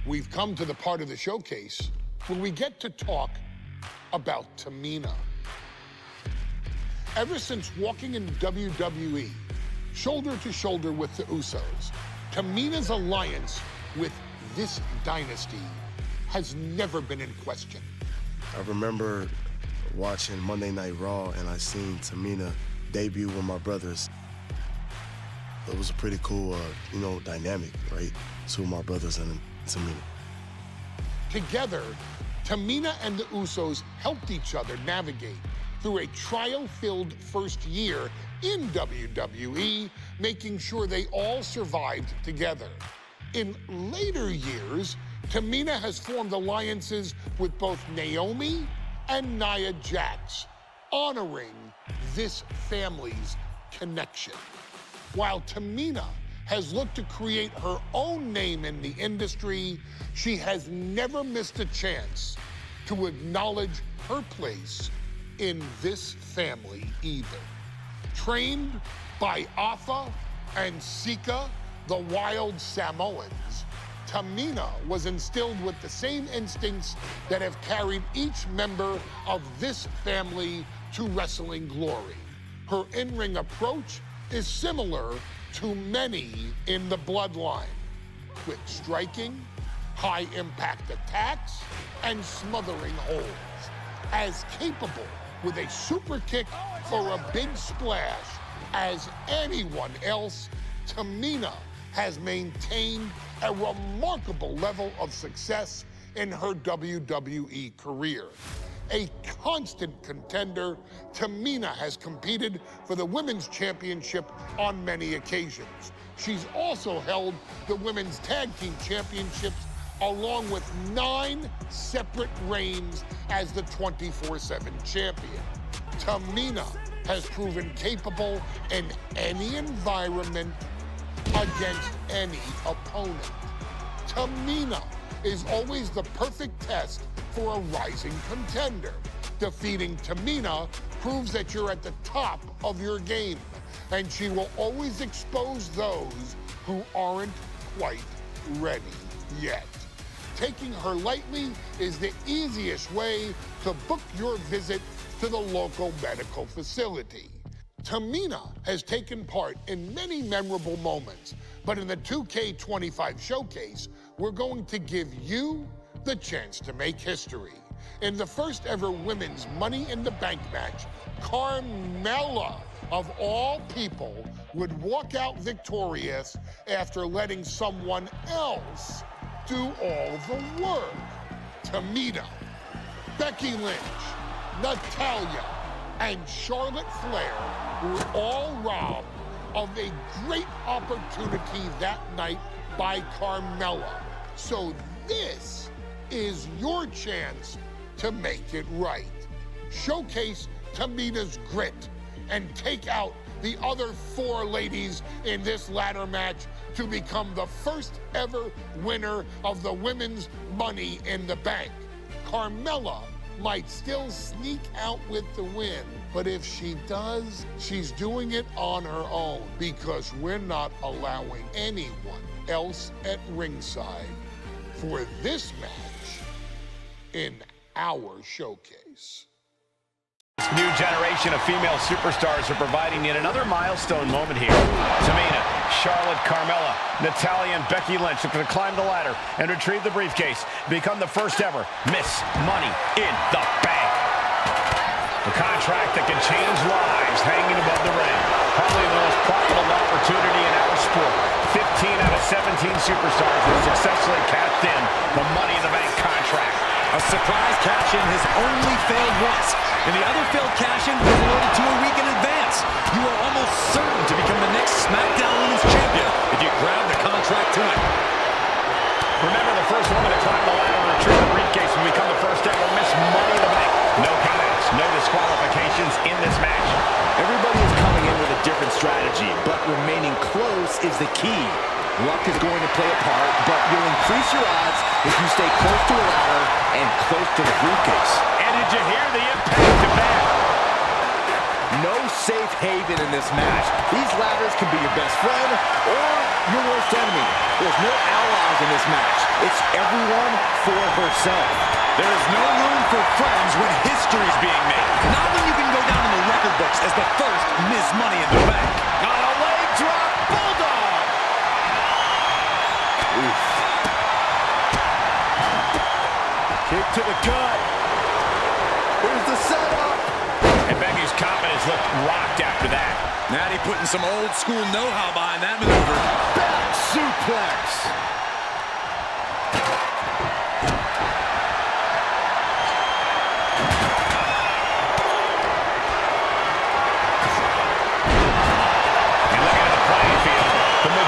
we've come to the part of the showcase where we get to talk about Tamina. Ever since walking in WWE, shoulder to shoulder with the Usos, Tamina's alliance with this dynasty has never been in question. I remember watching Monday Night Raw and I seen Tamina debut with my brothers. It was a pretty cool, dynamic, right? Two of my brothers and Tamina. Together, Tamina and the Usos helped each other navigate through a trial-filled first year in WWE, making sure they all survived together. In later years, Tamina has formed alliances with both Naomi and Nia Jax, honoring this family's connection. While Tamina has looked to create her own name in the industry, she has never missed a chance to acknowledge her place in this family either. Trained by Afa and Sika, the wild Samoans, Tamina was instilled with the same instincts that have carried each member of this family to wrestling glory. Her in-ring approach is similar to many in the bloodline, quick striking, high-impact attacks, and smothering holds. As capable with a super kick or a big splash as anyone else, Tamina has maintained a remarkable level of success in her WWE career. A constant contender, Tamina has competed for the Women's Championship on many occasions. She's also held the Women's Tag Team Championships along with 9 separate reigns as the 24/7 champion. Tamina has proven capable in any environment against any opponent. Tamina is always the perfect test for a rising contender. Defeating Tamina proves that you're at the top of your game, and she will always expose those who aren't quite ready yet. Taking her lightly is the easiest way to book your visit to the local medical facility. Tamina has taken part in many memorable moments, but in the 2K25 showcase, we're going to give you the chance to make history. In the first ever women's Money in the Bank match, Carmella, of all people, would walk out victorious after letting someone else do all the work. Tamina, Becky Lynch, Natalya, and Charlotte Flair were all robbed of a great opportunity that night by Carmella. So this is your chance to make it right. Showcase Tamina's grit and take out the other 4 ladies in this ladder match to become the first ever winner of the Women's Money in the Bank. Carmella might still sneak out with the win, but if she does, she's doing it on her own because we're not allowing anyone else at ringside for this match in our showcase. This new generation of female superstars are providing yet another milestone moment here. Tamina, Charlotte, Carmella, Natalya, and Becky Lynch are going to climb the ladder and retrieve the briefcase, become the first ever Miss Money in the Bank. A contract that can change lives hanging above the ring. Probably the most profitable opportunity in our sport. 15 out of 17 superstars have successfully cashed in the Money in the Bank contract. A surprise cash-in has only failed once, and the other failed cash-in was awarded to a week in advance. You are almost certain to become the next SmackDown Women's Champion if you grab the contract tonight. Remember, the first woman to climb the ladder and retrieve the briefcase will become the first ever Miss Money in the Bank. No counts, no disqualifications in this match. Everybody is coming in with a different strategy, but remaining close is the key. Luck is going to play a part, but you'll increase your odds if you stay close to a ladder and close to the briefcase. And did you hear the impact of that? No safe haven in this match. These ladders can be your best friend or your worst enemy. There's no allies in this match. It's everyone for herself. There is no room for friends when history's being made. Not when you can go down in the record books as the first Miss Money in the Bank. On a leg drop, bulldog. Oof. Kick to the gut. Here's the setup. And Becky's confidence looked rocked after that. Natty putting some old school know-how behind that maneuver. Back suplex.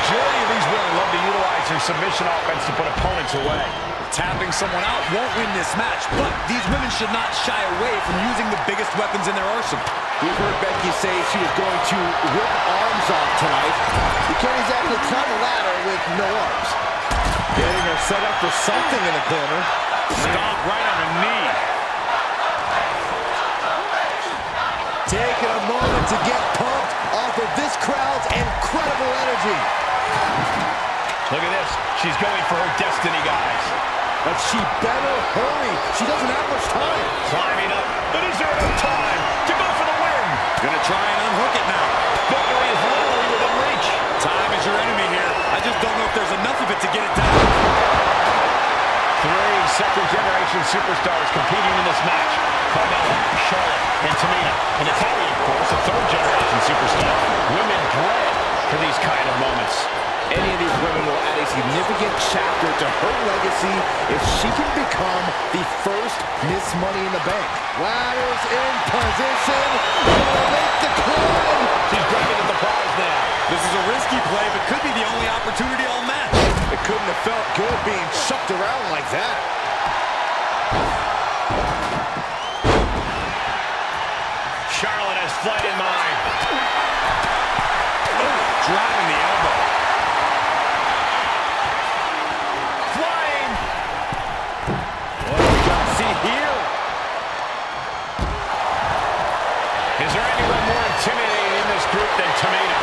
Majority of these women love to utilize their submission offense to put opponents away. Tapping someone out won't win this match, but these women should not shy away from using the biggest weapons in their arsenal. We've heard Becky say she was going to rip arms off tonight. You can't exactly climb a ladder with no arms. Getting her set up for something in the corner. Stomp right on her knee. Taking a moment to get pumped off of this crowd's incredible energy. Look at this. She's going for her destiny, guys. But she better hurry. She doesn't have much time. Climbing up. But is there enough time to go for the win? Gonna try and unhook it now. Victory is literally within reach. Time is your enemy here. I just don't know if there's enough of it to get it down. 3 second-generation superstars competing in this match. Carmella, Charlotte, and Tamina. And Natalia, of course, a third-generation superstar. Women bred for these kind of moments. Any of these women will add a significant chapter to her legacy if she can become the first Miss Money in the Bank. Ladders in position. Gonna make the climb. She's grabbing at the prize now. This is a risky play, but could be the only opportunity all match. It couldn't have felt good being chucked around like that. Charlotte has flight in mind. Oh, driving the elbow. Flying. What do we got to see here? Is there anyone more intimidating in this group than Tamina?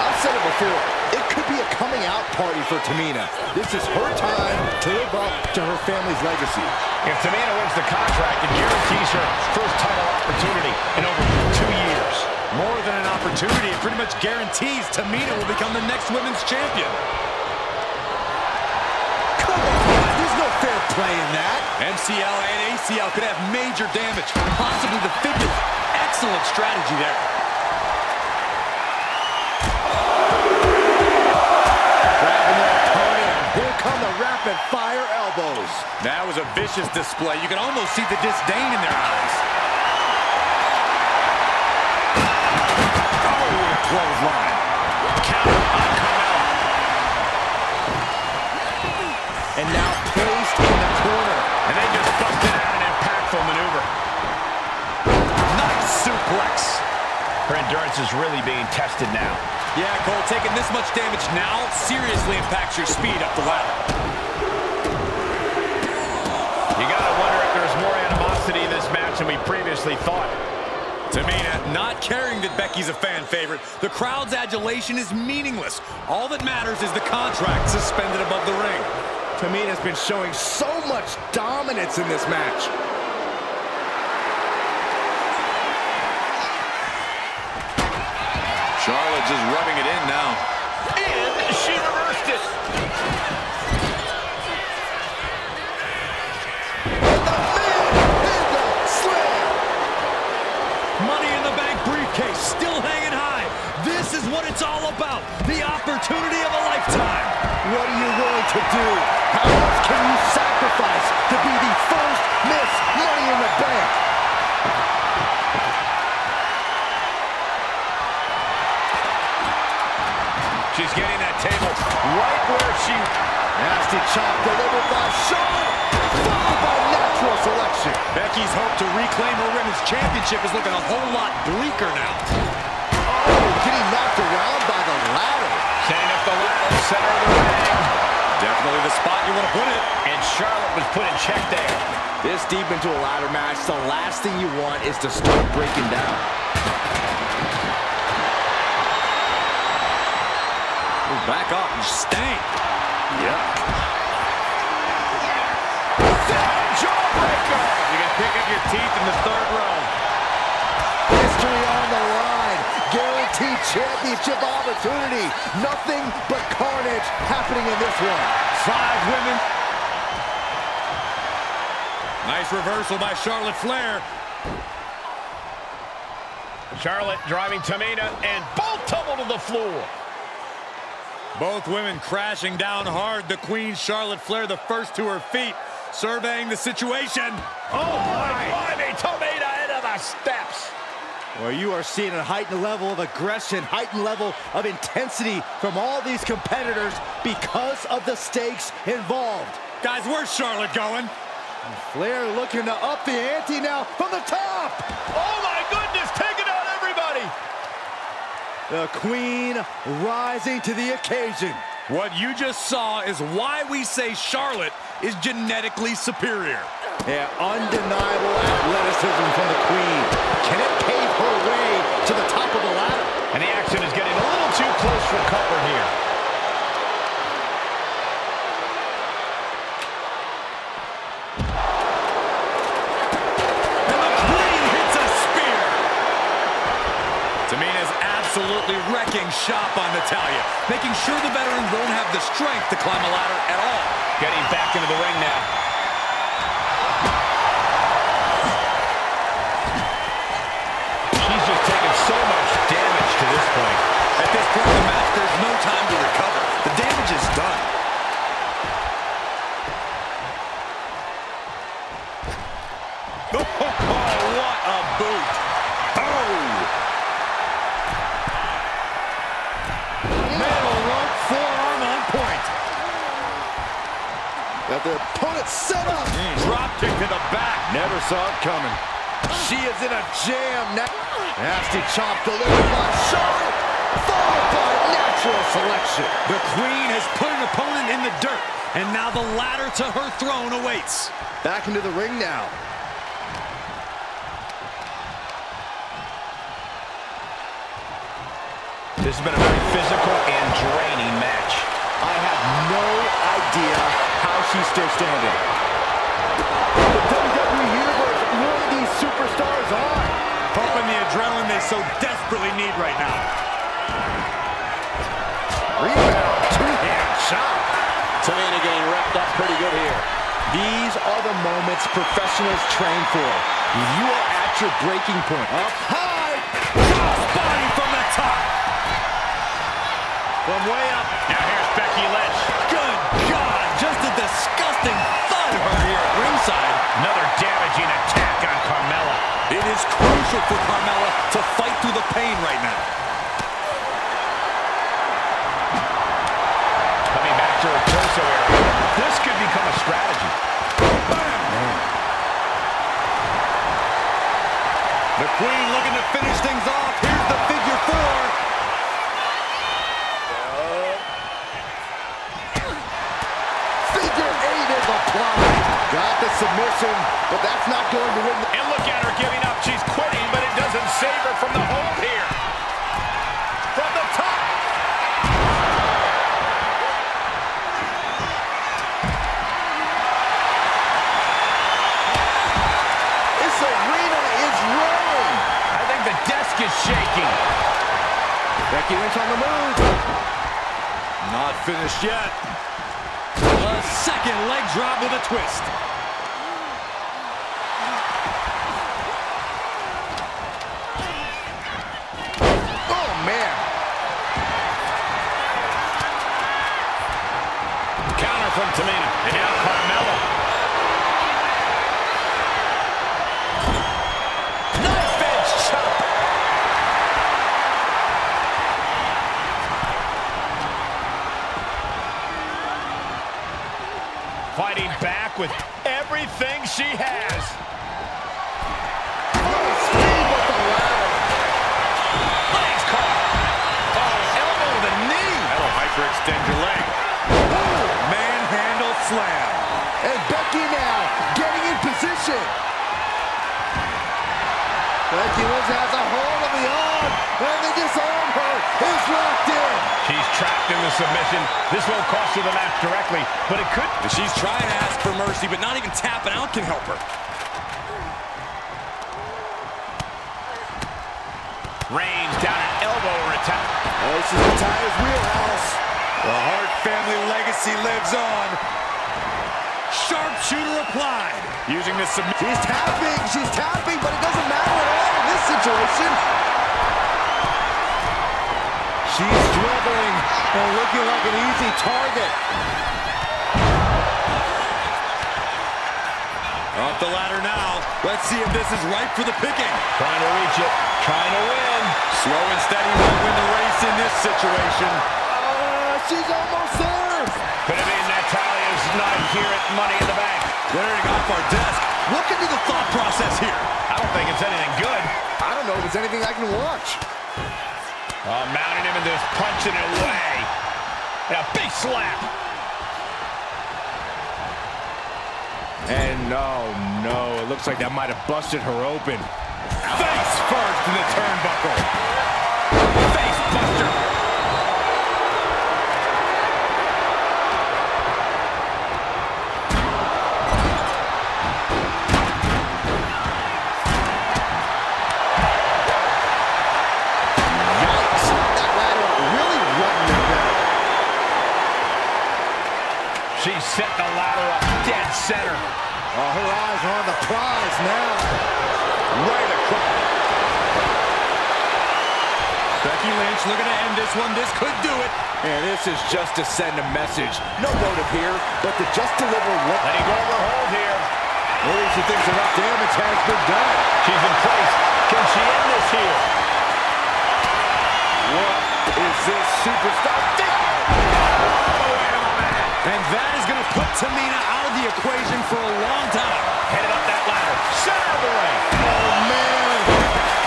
I've said it before. It could be a coming out party for Tamina. This is her time to live up to her family's legacy. If Tamina wins the contract, it guarantees her first title opportunity in over 2 years. More than an opportunity, it pretty much guarantees Tamina will become the next women's champion. Come on, there's no fair play in that. MCL and ACL could have major damage, possibly the fibula. Excellent strategy there. Grabbing their opponent. Here come the rapid-fire elbows. That was a vicious display. You can almost see the disdain in their eyes. Oh, the clothesline. Counter on Carmella. And now placed in the corner. And they just busted out an impactful maneuver. Nice suplex. Her endurance is really being tested now. Yeah, Cole, taking this much damage now seriously impacts your speed up the ladder. You gotta wonder if there's more animosity in this match than we previously thought. Tamina not caring that Becky's a fan favorite. The crowd's adulation is meaningless. All that matters is the contract suspended above the ring. Tamina's been showing so much dominance in this match. Charlotte just rubbing it in now. And she reversed it. Money in the Bank briefcase still hanging high. This is what it's all about. The opportunity of a lifetime. What are you willing to do? How much can you sacrifice to be the first Miss Money in the Bank? She's getting that table right where she... Nasty chop delivered by Charlotte, followed by natural selection. Becky's hope to reclaim her women's championship is looking a whole lot bleaker now. Oh, getting knocked around by the ladder. Setting up the ladder, center of the ring. Definitely the spot you want to put it. And Charlotte was put in check there. This deep into a ladder match, the last thing you want is to start breaking down. Back up and stank. Yuck. Down jawbreaker. You can pick up your teeth in the third row. History on the line. Guaranteed championship opportunity. Nothing but carnage happening in this one. 5 women. Nice reversal by Charlotte Flair. Charlotte driving Tamina, and both tumble to the floor. Both women crashing down hard. The Queen, Charlotte Flair, the first to her feet, surveying the situation. Oh, my, Tamina into the steps. Well, you are seeing a heightened level of aggression, heightened level of intensity from all these competitors because of the stakes involved. Guys, where's Charlotte going? Flair looking to up the ante now from the top. Oh, my goodness, taking out everybody. The Queen rising to the occasion. What you just saw is why we say Charlotte is genetically superior. Yeah, undeniable athleticism from the Queen. Can it pave her way to the top of the ladder? And the action is getting a little too close for comfort here. And the Queen hits a spear. Tamina's absolutely wrecking shop on Natalya, making sure the veteran won't have the strength to climb a ladder at all. Getting back into the ring now. She's just taken so much damage to this point. At this point in the match, there's no time to recover. The damage is done. Oh, what a boot. Oh! Middle rope forearm on point. Got the opponent set up. Drop kick to the back. Never saw it coming. She is in a jam now. Nasty chop delivered by Charlotte, followed by natural selection. The Queen has put an opponent in the dirt, and now the ladder to her throne awaits. Back into the ring now. This has been a very physical and draining match. I have no idea how she's still standing. The WWE Universe really these superstars on. Pumping the adrenaline they so desperately need right now. Rebound, two-hand shot. Tamina getting wrapped up pretty good here. These are the moments professionals train for. You are at your breaking point. Up high. Crossbody from the top. From way up. Now here's Becky Lynch. Good God, just a disgusting thud her here at ringside. Another damaging attack on Carmella. It is crucial for Carmella to fight through the pain right now. Coming back to her torso area. This could become a strategy. Bam! The Queen looking to finish things off. Here's the figure 4. Got the submission, but that's not going to win. And look at her giving up. She's quitting, but it doesn't save her from the hold here. From the top. This arena is rolling. I think the desk is shaking. Becky Lynch on the move. Not finished yet. A second leg drop with a twist. Oh, man. Counter from Tamina. And now Carmella. Knife edge chop. Fighting back with everything she has. Speed with the ladder. Legs caught. Oh, elbow to the knee. That'll hyperextend your leg. Ooh, manhandle slam. And Becky now getting in position. Becky Lynch has a hold of the arm. and the disarm her is locked in. She's trapped in the submission. This won't cost her the match directly, but it could. She's trying to ask for mercy, but not even tapping out can help her. Reigns down an elbow or attack. Oh, this is Natalya's wheelhouse. The Hart family legacy lives on. Sharpshooter applied. Using this submission. She's tapping, but it doesn't matter at all in this situation. She's struggling and looking like an easy target. Off the ladder now. Let's see if this is ripe for the picking. Trying to reach it, trying to win. Slow and steady won't win the race in this situation. She's almost there. Could it be Natalya's not here at Money in the Bank? Clearing off our desk. What could be the thought process here? I don't think it's anything good. I don't know if it's anything I can watch. Mounting him and just punching it away. And a big slap. And oh no, it looks like that might have busted her open. Face first in the turnbuckle. Face buster. Yikes, that ladder really wasn't there better. She's setting the ladder up dead center. Oh, her eyes are on the prize now. Right across. Becky Lynch looking to end this one. This could do it. And this is just to send a message. No motive here, but to just deliver what... Letting go of her hold here. Maybe she thinks enough damage has been done. She's in place. Can she end this here? What is this superstar? And that is going to put Tamina out of the equation for a long time. Headed up that ladder. Center of the ring. Oh, man.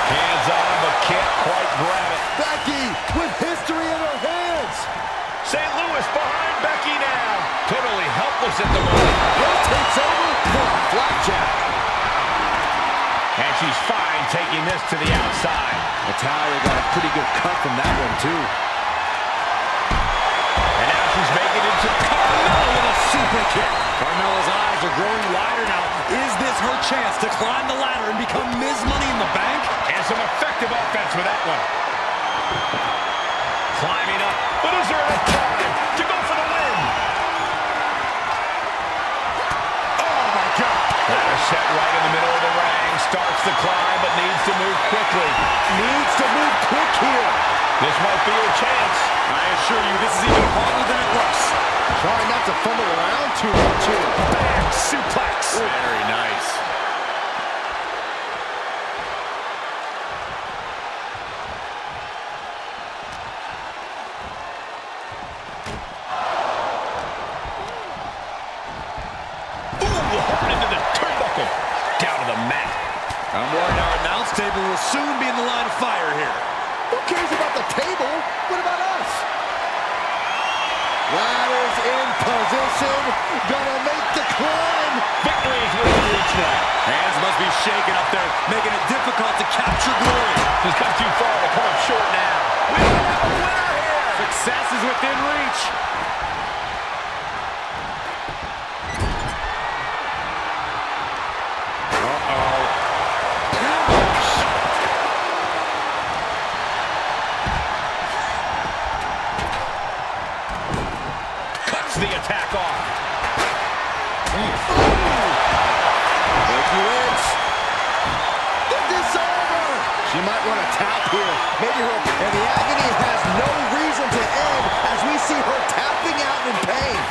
Hands on, but can't quite grab it. Becky with history in her hands. St. Louis behind Becky now. Totally helpless at the moment. Rotates over for a flapjack. And she's fine taking this to the outside. Natalya got a pretty good cut from that one, too. And now she's making it to Carmella with a super kick. Carmella's eyes are growing wider now. Is this her chance to climb the ladder and become Ms. Money in the Bank? And some effective offense with that one. Climbing up. But is there enough time to go for the win? Oh, my God. Ladder set right in the middle of the ring. Starts to climb, but needs to move quickly. Needs to move quick here. This might be her chance. I assure you, this is even harder than it looks. Trying not to fumble around too much here. Back suplex. Very nice. Ooh, hard into the turnbuckle. Down to the mat. I'm worried our announce table will soon be in the line of fire here. Who cares about the table? What about us? Ladder's in position. Gonna make the climb. Victory is within reach now. Hands must be shaking up there, making it difficult to capture glory. She's come too far to come up short now. We have a winner here. Success is within reach. The attack off. Becky Lynch. The disarmer. She might want to tap here. Maybe her. And the agony has no reason to end as we see her tapping out in pain.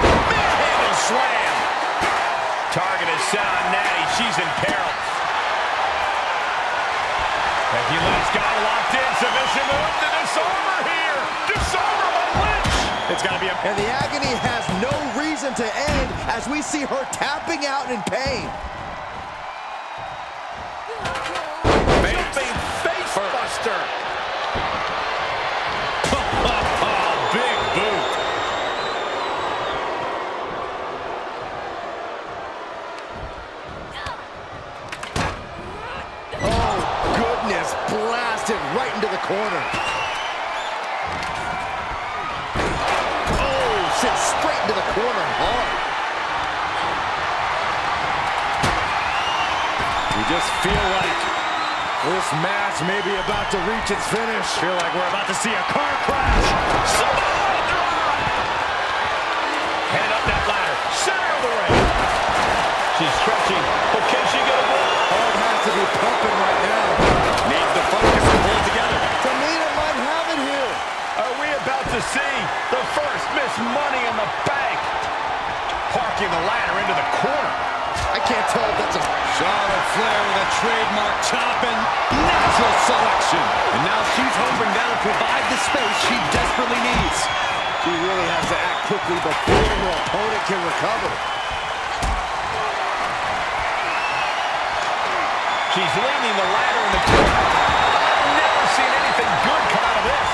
Manhandle slam. Target is set on Natty. She's in peril. Becky Lynch got locked in. Submission move. The disarmer here. Disarmer by Lynch. It's got to be a... And the agony has no reason to end as we see her tapping out in pain. Face buster. Big boot. Oh, goodness, blasted right into the corner. Oh, sent straight into the corner hard. You just feel like this match may be about to reach its finish. Feel like we're about to see a car crash. Samoa drop! Head up that ladder, center of the ring. She's stretching, but can she get a blow? Heart has to be pumping right now. Needs to focus and pull it together. Tamina might have it here. Are we about to see the first Miss Money in the Bank? Parking the ladder into the corner. I can't tell if that's a... Charlotte Flair with a trademark chopping, natural selection. And now she's hoping that'll provide the space she desperately needs. She really has to act quickly before her opponent can recover. She's leaning the ladder in the corner. I've never seen anything good come out of this.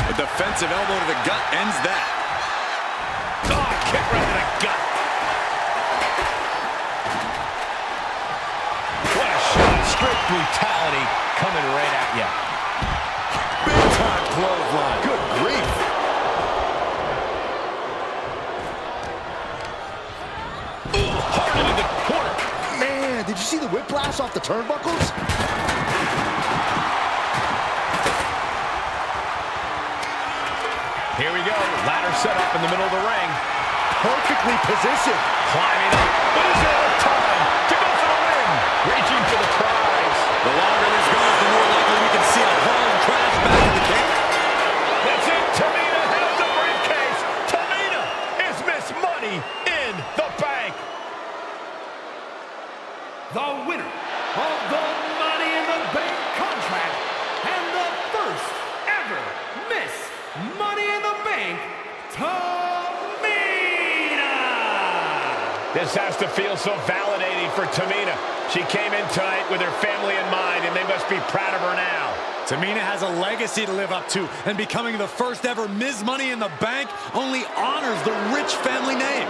A defensive elbow to the gut ends that. Oh, kick right to the gut. What a shot. Straight brutality coming right at you. Big time clothesline. Good grief. Hard into the corner. Man, did you see the whiplash off the turnbuckles? Here we go. Ladder set up in the middle of the ring. Perfectly positioned. Climbing up. But is there time to go for the win? Reaching for the prize. The longer this goes, the more likely we can see a hard crash back in the cage. That's it. Tamina has the briefcase. Tamina is Miss Money in the Bank. The winner of the Money in the Bank contract and the first ever Miss Money in the Bank, Tamina! This has to feel so validating for Tamina. She came in tonight with her family in mind, and they must be proud of her now. Tamina has a legacy to live up to, and becoming the first ever Ms. Money in the Bank only honors the rich family name.